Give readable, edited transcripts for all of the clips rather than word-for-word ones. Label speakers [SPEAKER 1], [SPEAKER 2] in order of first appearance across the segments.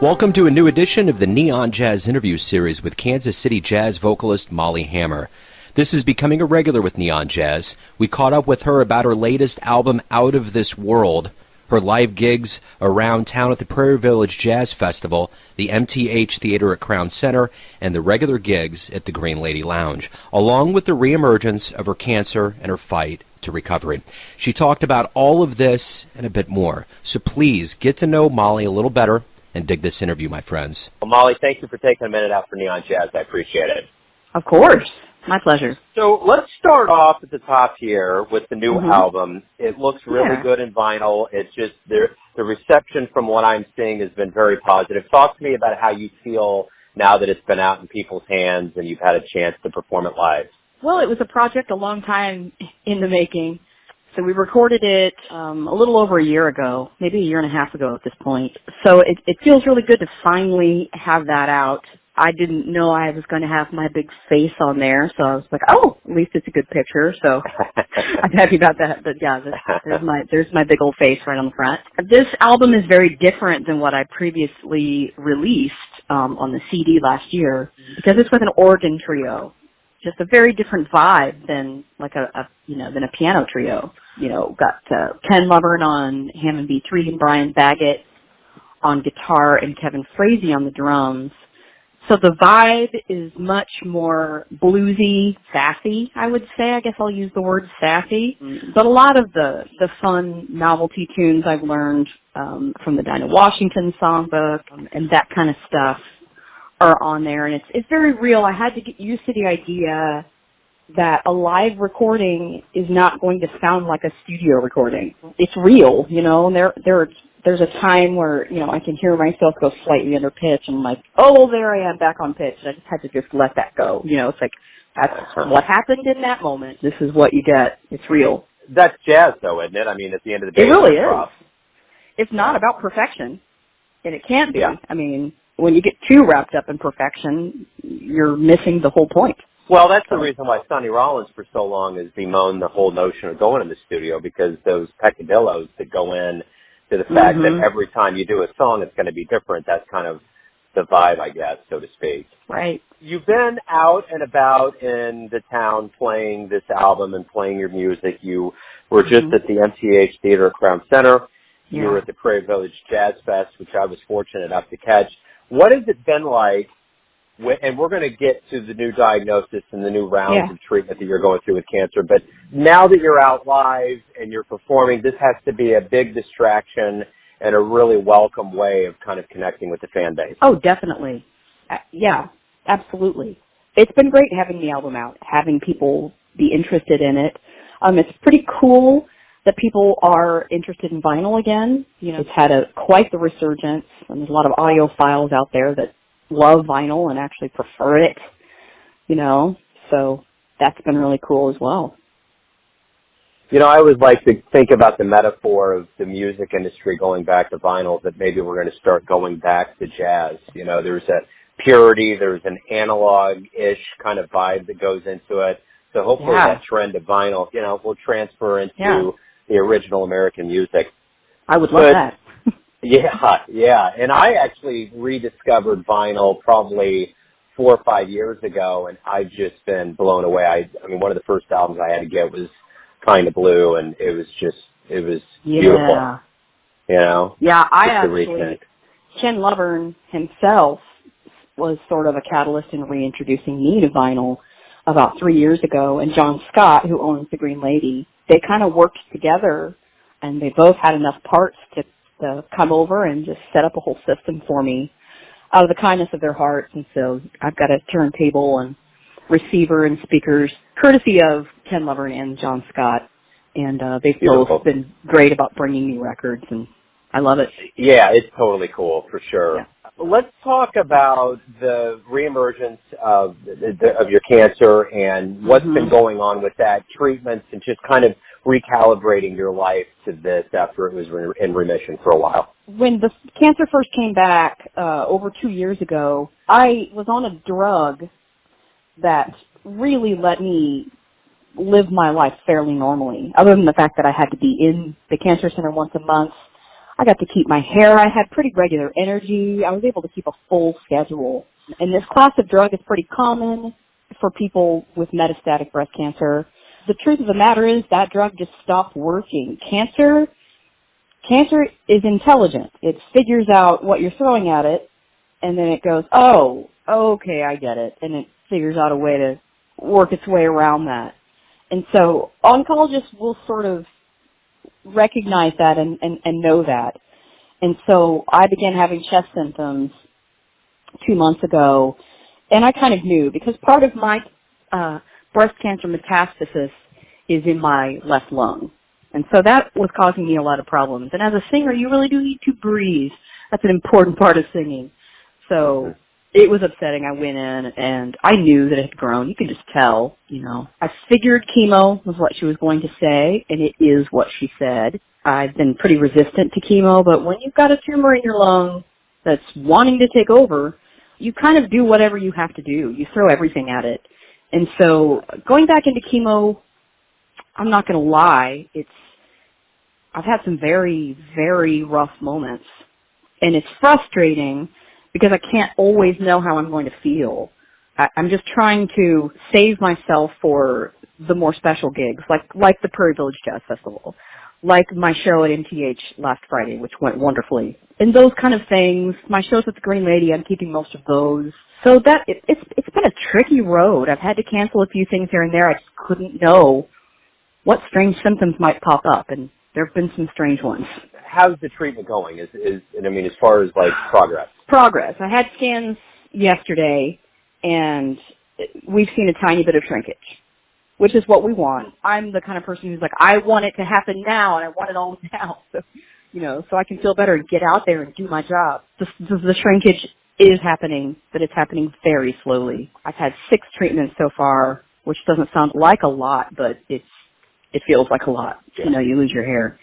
[SPEAKER 1] Welcome to a new edition of the Neon Jazz interview series with Kansas City jazz vocalist Molly Hammer. This is becoming a regular with Neon Jazz. We caught up with her about her latest album, Out of This World, her live gigs around town at the Prairie Village Jazz Festival, the MTH Theater at Crown Center, and the regular gigs at the Green Lady Lounge, along with the reemergence of her cancer and her fight to recovery. She talked about all of this and a bit more. So please get to know Molly a little better and dig this interview, my friends.
[SPEAKER 2] Well, Molly, thank you for taking a minute out for Neon Jazz. I appreciate it.
[SPEAKER 3] Of course. My pleasure.
[SPEAKER 2] So let's start off at the top here with the new album. It looks really good in vinyl. It's just the reception from what I'm seeing has been very positive. Talk to me about how you feel now that it's been out in people's hands and you've had a chance to perform it live.
[SPEAKER 3] Well, it was a project a long time in the making. So we recorded it a little over a year ago, maybe a year and a half ago at this point. So it feels really good to finally have that out. I didn't know I was going to have my big face on there, so I was like, oh, at least it's a good picture. So I'm happy about that. But yeah, there's my big old face right on the front. This album is very different than what I previously released on the CD last year because it's with an organ trio. Just a very different vibe than like than a piano trio. You know, got Ken Lovern on Hammond B3 and Brian Baggett on guitar and Kevin Frazee on the drums. So the vibe is much more bluesy, sassy, I would say. I guess I'll use the word sassy. But a lot of the fun novelty tunes I've learned from the Dinah Washington songbook and that kind of stuff are on there. And it's very real. I had to get used to the idea that a live recording is not going to sound like a studio recording. It's real, you know, and there's a time where, you know, I can hear myself go slightly under pitch and I'm like, oh, there I am back on pitch. I just had to just let that go. You know, it's like, that's what happened in that moment. This is what you get. It's real.
[SPEAKER 2] That's jazz though, isn't it? I mean, at the end of the day,
[SPEAKER 3] it really is. It's not about perfection, and it can't be.
[SPEAKER 2] Yeah.
[SPEAKER 3] I mean, when you get too wrapped up in perfection, you're missing the whole point.
[SPEAKER 2] Well, that's the reason why Sonny Rollins for so long has bemoaned the whole notion of going in the studio, because those peccadillos that go in to the fact that every time you do a song, it's going to be different. That's kind of the vibe, I guess, so to speak.
[SPEAKER 3] Right.
[SPEAKER 2] You've been out and about in the town playing this album and playing your music. You were just at the MTH Theater at Crown Center.
[SPEAKER 3] Yeah.
[SPEAKER 2] You were at the Prairie Village Jazz Fest, which I was fortunate enough to catch. What has it been like? And we're going to get to the new diagnosis and the new rounds of treatment that you're going through with cancer. But now that you're out live and you're performing, this has to be a big distraction and a really welcome way of kind of connecting with the fan base.
[SPEAKER 3] Oh, definitely. Yeah, absolutely. It's been great having the album out, having people be interested in it. It's pretty cool that people are interested in vinyl again. You know, it's had quite the resurgence, and there's a lot of audiophiles out there that love vinyl and actually prefer it, you know, so that's been really cool as well.
[SPEAKER 2] You know, I always like to think about the metaphor of the music industry going back to vinyl, that maybe we're going to start going back to jazz. You know, there's a purity, there's an analog-ish kind of vibe that goes into it. So hopefully that trend of vinyl, you know, will transfer into the original American music.
[SPEAKER 3] I would love that.
[SPEAKER 2] Yeah. And I actually rediscovered vinyl probably 4 or 5 years ago, and I've just been blown away. I mean, one of the first albums I had to get was Kind of Blue, and it was beautiful. You know?
[SPEAKER 3] Yeah, Ken Lovern himself was sort of a catalyst in reintroducing me to vinyl about 3 years ago, and John Scott, who owns the Green Lady, they kind of worked together, and they both had enough parts to come over and just set up a whole system for me out of the kindness of their hearts. And so I've got a turntable and receiver and speakers courtesy of Ken Lovern and John Scott. And they've both been great about bringing me records, and I love it.
[SPEAKER 2] Yeah, it's totally cool, for sure.
[SPEAKER 3] Yeah.
[SPEAKER 2] Let's talk about the reemergence of your cancer and what's been going on with that, treatments, and just kind of recalibrating your life to this after it was in remission for a while.
[SPEAKER 3] When the cancer first came back over 2 years ago, I was on a drug that really let me live my life fairly normally, other than the fact that I had to be in the cancer center once a month. I got to keep my hair. I had pretty regular energy. I was able to keep a full schedule. And this class of drug is pretty common for people with metastatic breast cancer. The truth of the matter is that drug just stopped working. Cancer is intelligent. It figures out what you're throwing at it, and then it goes, oh, okay, I get it. And it figures out a way to work its way around that. And so oncologists will sort of recognize that and know that. And so I began having chest symptoms 2 months ago, and I kind of knew because part of my breast cancer metastasis is in my left lung. And so that was causing me a lot of problems. And as a singer, you really do need to breathe. That's an important part of singing. So it was upsetting. I went in and I knew that it had grown. You could just tell, you know. I figured chemo was what she was going to say, and it is what she said. I've been pretty resistant to chemo, but when you've got a tumor in your lung that's wanting to take over, you kind of do whatever you have to do. You throw everything at it. And so going back into chemo, I'm not going to lie, I've had some very, very rough moments. And it's frustrating because I can't always know how I'm going to feel. I'm just trying to save myself for the more special gigs, like the Prairie Village Jazz Festival, like my show at MTH last Friday, which went wonderfully. And those kind of things, my shows with the Green Lady, I'm keeping most of those. So that it's been a tricky road. I've had to cancel a few things here and there. I just couldn't know what strange symptoms might pop up, and there have been some strange ones.
[SPEAKER 2] How's the treatment going? As far as like progress?
[SPEAKER 3] Progress. I had scans yesterday, and we've seen a tiny bit of shrinkage, which is what we want. I'm the kind of person who's like, I want it to happen now, and I want it all now. So, so I can feel better and get out there and do my job. The shrinkage is happening, but it's happening very slowly. I've had 6 treatments so far, which doesn't sound like a lot, but it feels like a lot.
[SPEAKER 2] Yeah.
[SPEAKER 3] You lose your hair,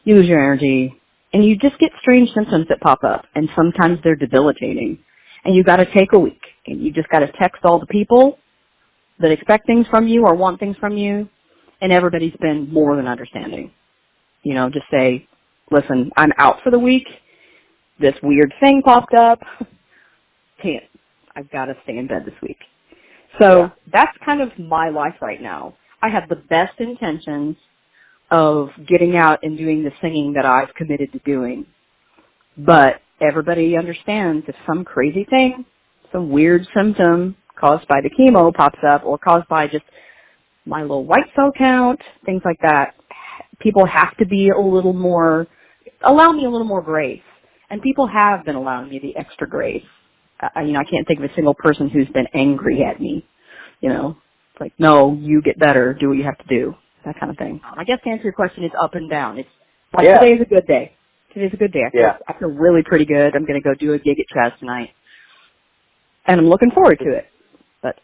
[SPEAKER 3] you lose your energy, and you just get strange symptoms that pop up, and sometimes they're debilitating. And you got to take a week, and you just got to text all the people that expect things from you or want things from you, and everybody's been more than understanding. Just say, listen, I'm out for the week. This weird thing popped up. I've got to stay in bed this week. So that's kind of my life right now. I have the best intentions of getting out and doing the singing that I've committed to doing. But everybody understands if some crazy thing, some weird symptom caused by the chemo pops up or caused by just my low white cell count, things like that, people have to be allow me a little more grace. And people have been allowing me the extra grace. I can't think of a single person who's been angry at me. It's like, no, you get better, do what you have to do, that kind of thing. I guess to answer your question, it's up and down. It's like Today is a good day. Today's a good day. I feel really pretty good. I'm going to go do a gig at Chaz tonight. And I'm looking forward to it. But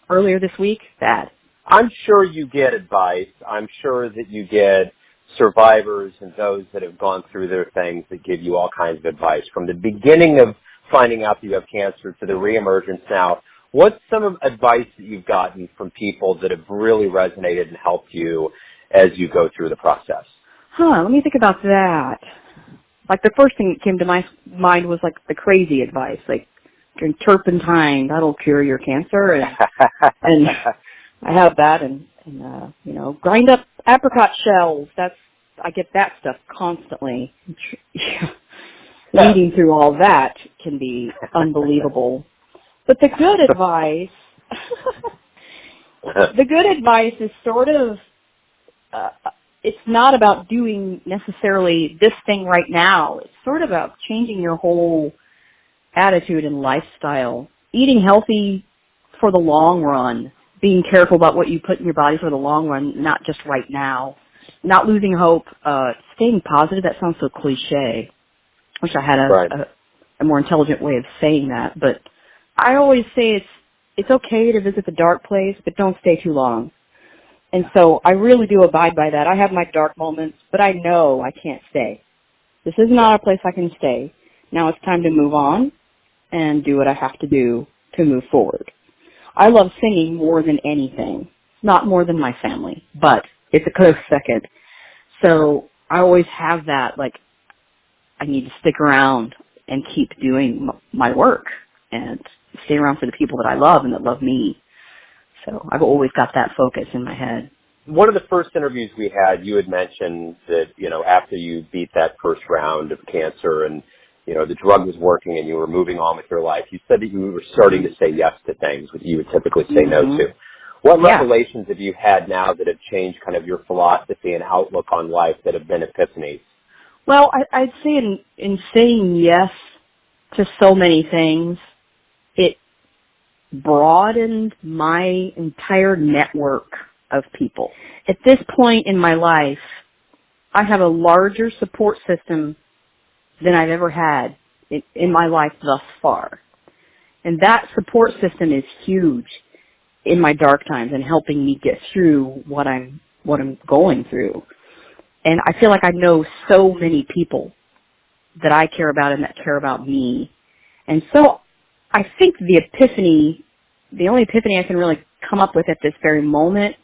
[SPEAKER 3] earlier this week, bad.
[SPEAKER 2] I'm sure you get advice. I'm sure that you get survivors and those that have gone through their things that give you all kinds of advice. From the beginning of finding out that you have cancer to the reemergence now, what's some of advice that you've gotten from people that have really resonated and helped you as you go through the process?
[SPEAKER 3] Let me think about that. Like the first thing that came to my mind was like the crazy advice, like drink turpentine, that'll cure your cancer, and I have that, and grind up apricot shells. I get that stuff constantly. Reading through all that can be unbelievable. But the good advice, is sort of, it's not about doing necessarily this thing right now. It's sort of about changing your whole attitude and lifestyle. Eating healthy for the long run. Being careful about what you put in your body for the long run, not just right now. Not losing hope. Staying positive, that sounds so cliche. Wish I had a more intelligent way of saying that. But I always say it's okay to visit the dark place, but don't stay too long. And so I really do abide by that. I have my dark moments, but I know I can't stay. This is not a place I can stay. Now it's time to move on and do what I have to do to move forward. I love singing more than anything, not more than my family, but it's a close second. So I always have that, like, I need to stick around and keep doing my work and stay around for the people that I love and that love me. So I've always got that focus in my head.
[SPEAKER 2] One of the first interviews we had, you had mentioned that, after you beat that first round of cancer and, the drug was working and you were moving on with your life, you said that you were starting to say yes to things that you would typically say no to. What revelations have you had now that have changed kind of your philosophy and outlook on life that have been epiphanies?
[SPEAKER 3] Well, I'd say in saying yes to so many things, it broadened my entire network of people. At this point in my life, I have a larger support system than I've ever had in my life thus far. And that support system is huge in my dark times and helping me get through what I'm going through. And I feel like I know so many people that I care about and that care about me. And so I think the only epiphany I can really come up with at this very moment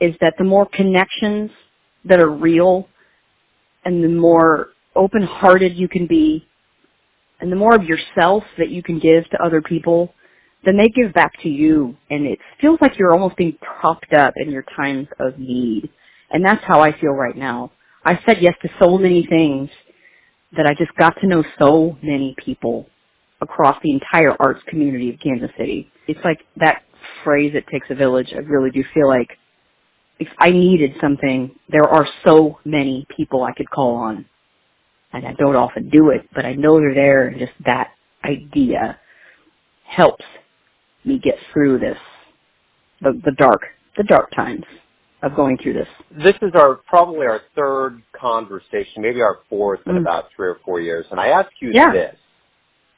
[SPEAKER 3] is that the more connections that are real and the more open-hearted you can be and the more of yourself that you can give to other people, then they give back to you. And it feels like you're almost being propped up in your times of need. And that's how I feel right now. I said yes to so many things that I just got to know so many people across the entire arts community of Kansas City. It's like that phrase, it takes a village. I really do feel like if I needed something, there are so many people I could call on. And I don't often do it, but I know they're there, and just that idea helps me get through this, the dark times of going through this.
[SPEAKER 2] This is probably our third conversation, maybe our fourth in about 3 or 4 years. And I ask you this.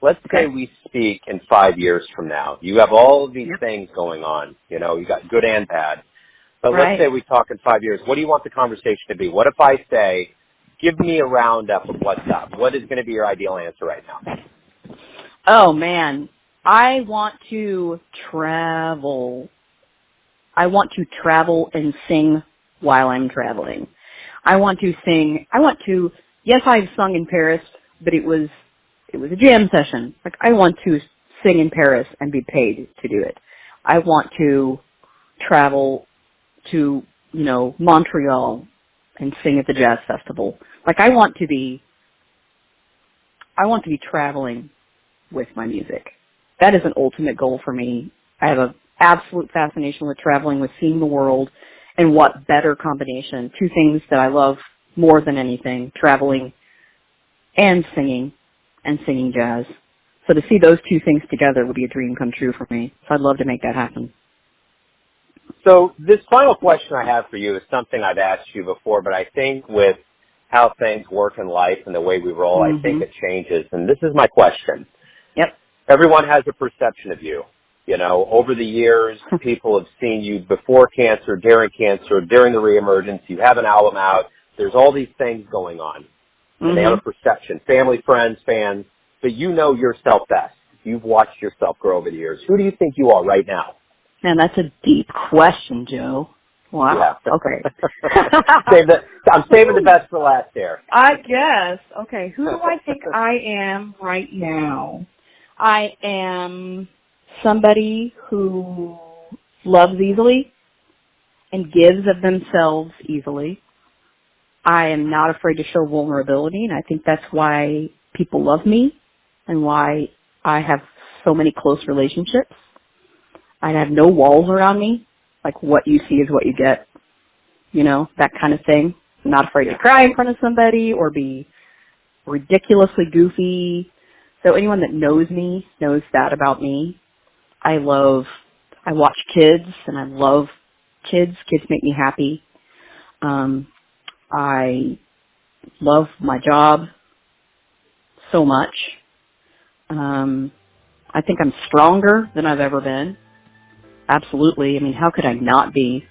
[SPEAKER 2] Let's say we speak in 5 years from now. You have all of these things going on. You got good and bad. But let's say we talk in 5 years. What do you want the conversation to be? What if I say, give me a roundup of what's up? What is going to be your ideal answer right now?
[SPEAKER 3] Oh, man. I want to travel. I want to travel and sing while I'm traveling. Yes, I've sung in Paris, but it was a jam session. Like, I want to sing in Paris and be paid to do it. I want to travel to, Montreal and sing at the jazz festival. Like, I want to be traveling with my music. That is an ultimate goal for me. I have an absolute fascination with traveling, with seeing the world, and what better combination. Two things that I love more than anything, traveling and singing jazz. So to see those two things together would be a dream come true for me. So I'd love to make that happen.
[SPEAKER 2] So this final question I have for you is something I've asked you before, but I think with how things work in life and the way we roll, I think it changes. And this is my question.
[SPEAKER 3] Yep.
[SPEAKER 2] Everyone has a perception of you. Over the years, people have seen you before cancer, during the reemergence. You have an album out. There's all these things going on. And they have a perception. Family, friends, fans. But you know yourself best. You've watched yourself grow over the years. Who do you think you are right now?
[SPEAKER 3] Man, that's a deep question, Joe. Wow.
[SPEAKER 2] Yeah.
[SPEAKER 3] Okay.
[SPEAKER 2] I'm saving the best for last there.
[SPEAKER 3] I guess. Okay. Who do I think I am right now? I am somebody who loves easily and gives of themselves easily. I am not afraid to show vulnerability, and I think that's why people love me and why I have so many close relationships. I have no walls around me. Like, what you see is what you get. That kind of thing. I'm not afraid to cry in front of somebody or be ridiculously goofy. So anyone that knows me knows that about me. I watch kids, and I love kids. Kids make me happy. I love my job so much. I think I'm stronger than I've ever been. Absolutely. I mean, how could I not be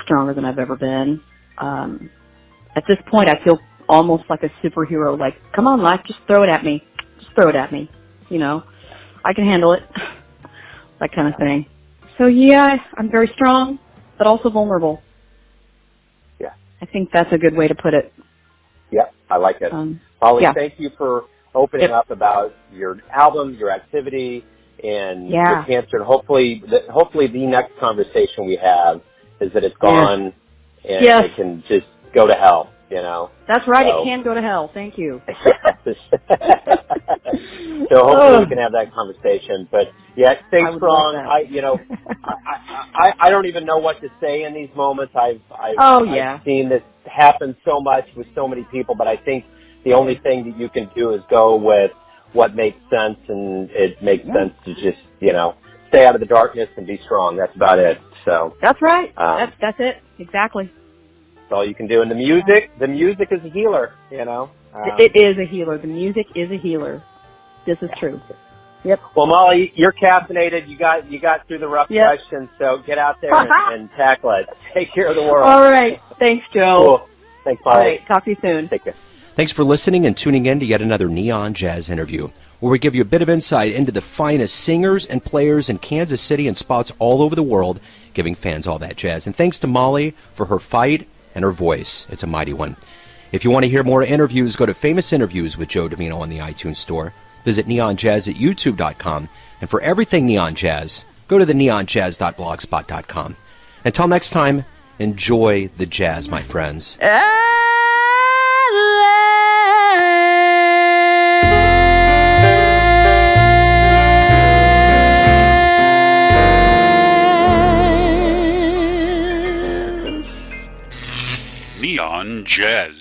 [SPEAKER 3] stronger than I've ever been? At this point, I feel almost like a superhero. Like, come on, life, just throw it at me. Just throw it at me. I can handle it. That kind of thing. So, yeah, I'm very strong, but also vulnerable.
[SPEAKER 2] Yeah.
[SPEAKER 3] I think that's a good way to put it.
[SPEAKER 2] Yep, I like it. Molly, thank you for opening up about your album, your activity, and your cancer. And hopefully the next conversation we have is that it's gone and it can just go to hell, you know.
[SPEAKER 3] That's right. It can go to hell. Thank you.
[SPEAKER 2] So hopefully we can have that conversation. But stay strong. I don't even know what to say in these moments. I've seen this happen so much with so many people, but I think the only thing that you can do is go with what makes sense, and it makes sense to just, stay out of the darkness and be strong. That's about it. So
[SPEAKER 3] that's right. That's it. Exactly.
[SPEAKER 2] That's all you can do. And the music is a healer,
[SPEAKER 3] It is a healer. The music is a healer. This is true. Yep.
[SPEAKER 2] Well, Molly, you're caffeinated. You got through the rough questions, so get out there and tackle it. Take care of the world.
[SPEAKER 3] All right. Thanks, Joe.
[SPEAKER 2] Cool. Thanks, Molly.
[SPEAKER 3] All right. Talk to you soon.
[SPEAKER 2] Take care.
[SPEAKER 1] Thanks for listening and tuning in to yet another Neon Jazz interview, where we give you a bit of insight into the finest singers and players in Kansas City and spots all over the world, giving fans all that jazz. And thanks to Molly for her fight and her voice. It's a mighty one. If you want to hear more interviews, go to Famous Interviews with Joe Domino on the iTunes Store. Visit neonjazz at youtube.com. And for everything Neon Jazz, go to the neonjazz.blogspot.com. Until next time, enjoy the jazz, my friends.
[SPEAKER 4] Neon Jazz.